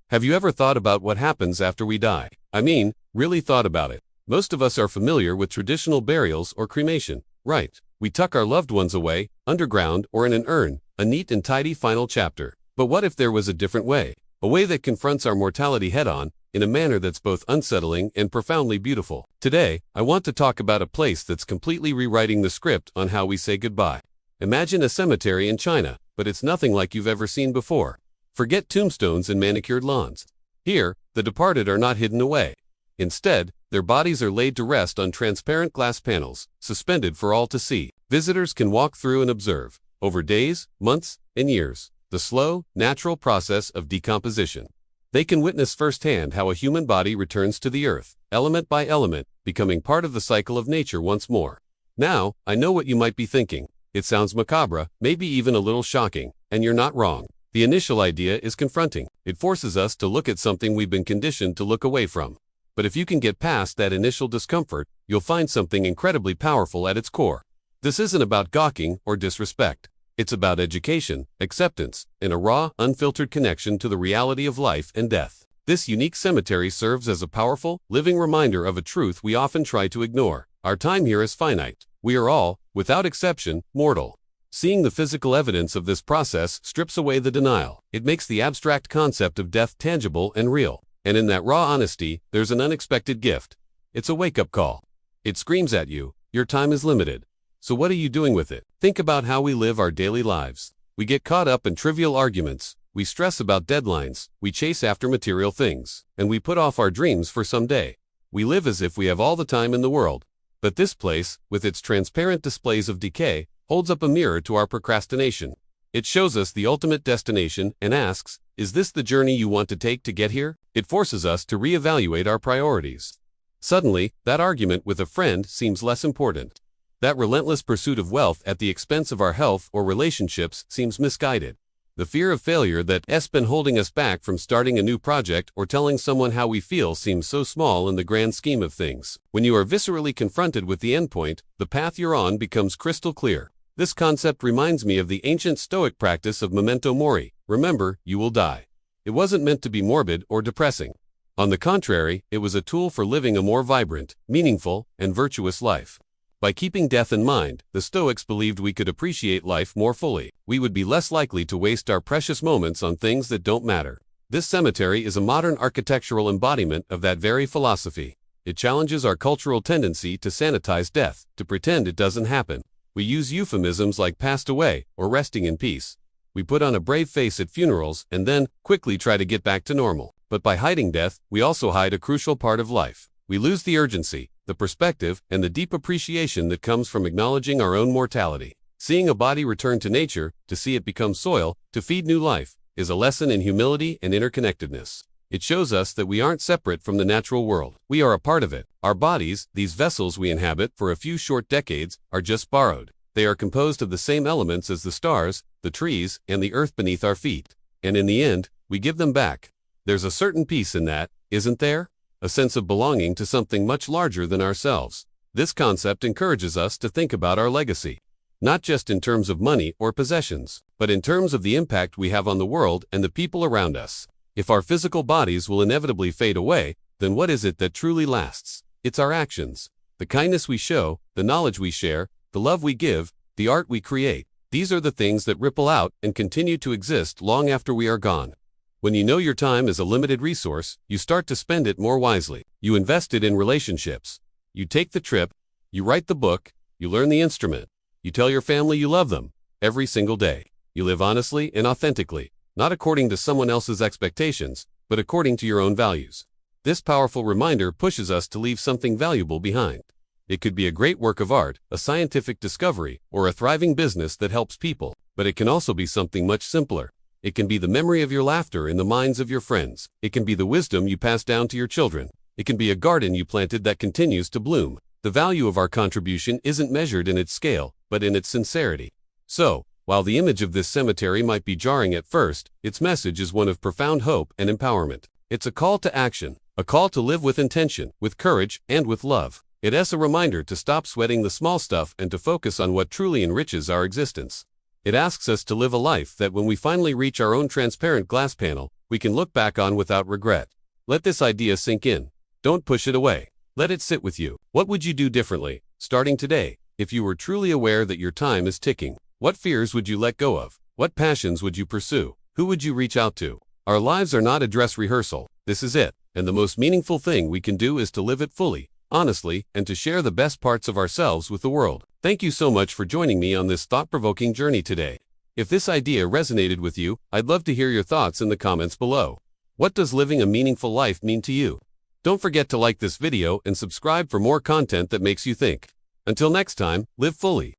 Have you ever thought about what happens after we die? I mean, really thought about it. Most of us are familiar with traditional burials or cremation, right? We tuck our loved ones away, underground or in an urn, a neat and tidy final chapter. But what if there was a different way? A way that confronts our mortality head-on, in a manner that's both unsettling and profoundly beautiful. Today, I want to talk about a place that's completely rewriting the script on how we say goodbye. Imagine a cemetery in China, but it's nothing like you've ever seen before. Forget tombstones and manicured lawns. Here, the departed are not hidden away. Instead, their bodies are laid to rest on transparent glass panels, suspended for all to see. Visitors can walk through and observe, over days, months, and years, the slow, natural process of decomposition. They can witness firsthand how a human body returns to the earth, element by element, becoming part of the cycle of nature once more. Now, I know what you might be thinking. It sounds macabre, maybe even a little shocking, and you're not wrong. The initial idea is confronting. It forces us to look at something we've been conditioned to look away from. But if you can get past that initial discomfort, you'll find something incredibly powerful at its core. This isn't about gawking or disrespect. It's about education, acceptance, and a raw, unfiltered connection to the reality of life and death. This unique cemetery serves as a powerful, living reminder of a truth we often try to ignore. Our time here is finite. We are all, without exception, mortal. Seeing the physical evidence of this process strips away the denial. It makes the abstract concept of death tangible and real. And in that raw honesty, there's an unexpected gift. It's a wake-up call. It screams at you, your time is limited. So what are you doing with it? Think about how we live our daily lives. We get caught up in trivial arguments, we stress about deadlines, we chase after material things, and we put off our dreams for someday. We live as if we have all the time in the world. But this place, with its transparent displays of decay, holds up a mirror to our procrastination. It shows us the ultimate destination and asks, is this the journey you want to take to get here? It forces us to reevaluate our priorities. Suddenly, that argument with a friend seems less important. That relentless pursuit of wealth at the expense of our health or relationships seems misguided. The fear of failure that's been holding us back from starting a new project or telling someone how we feel seems so small in the grand scheme of things. When you are viscerally confronted with the endpoint, the path you're on becomes crystal clear. This concept reminds me of the ancient Stoic practice of Memento Mori. Remember, you will die. It wasn't meant to be morbid or depressing. On the contrary, it was a tool for living a more vibrant, meaningful, and virtuous life. By keeping death in mind, the Stoics believed we could appreciate life more fully. We would be less likely to waste our precious moments on things that don't matter. This cemetery is a modern architectural embodiment of that very philosophy. It challenges our cultural tendency to sanitize death, to pretend it doesn't happen. We use euphemisms like passed away or resting in peace. We put on a brave face at funerals and then quickly try to get back to normal. But by hiding death, we also hide a crucial part of life. We lose the urgency, the perspective, and the deep appreciation that comes from acknowledging our own mortality. Seeing a body return to nature, to see it become soil, to feed new life, is a lesson in humility and interconnectedness. It shows us that we aren't separate from the natural world. We are a part of it. Our bodies, these vessels we inhabit for a few short decades, are just borrowed. They are composed of the same elements as the stars, the trees, and the earth beneath our feet. And in the end, we give them back. There's a certain peace in that, isn't there? A sense of belonging to something much larger than ourselves. This concept encourages us to think about our legacy. Not just in terms of money or possessions, but in terms of the impact we have on the world and the people around us. If our physical bodies will inevitably fade away, then what is it that truly lasts? It's our actions. The kindness we show, the knowledge we share, the love we give, the art we create. These are the things that ripple out and continue to exist long after we are gone. When you know your time is a limited resource, you start to spend it more wisely. You invest it in relationships. You take the trip, you write the book, you learn the instrument. You tell your family you love them, every single day. You live honestly and authentically, not according to someone else's expectations, but according to your own values. This powerful reminder pushes us to leave something valuable behind. It could be a great work of art, a scientific discovery, or a thriving business that helps people, but it can also be something much simpler. It can be the memory of your laughter in the minds of your friends. It can be the wisdom you pass down to your children. It can be a garden you planted that continues to bloom. The value of our contribution isn't measured in its scale, but in its sincerity. So, while the image of this cemetery might be jarring at first, its message is one of profound hope and empowerment. It's a call to action, a call to live with intention, with courage, and with love. It's a reminder to stop sweating the small stuff and to focus on what truly enriches our existence. It asks us to live a life that when we finally reach our own transparent glass panel, we can look back on without regret. Let this idea sink in. Don't push it away. Let it sit with you. What would you do differently, starting today, if you were truly aware that your time is ticking? What fears would you let go of? What passions would you pursue? Who would you reach out to? Our lives are not a dress rehearsal. This is it. And the most meaningful thing we can do is to live it fully, honestly, and to share the best parts of ourselves with the world. Thank you so much for joining me on this thought-provoking journey today. If this idea resonated with you, I'd love to hear your thoughts in the comments below. What does living a meaningful life mean to you? Don't forget to like this video and subscribe for more content that makes you think. Until next time, live fully.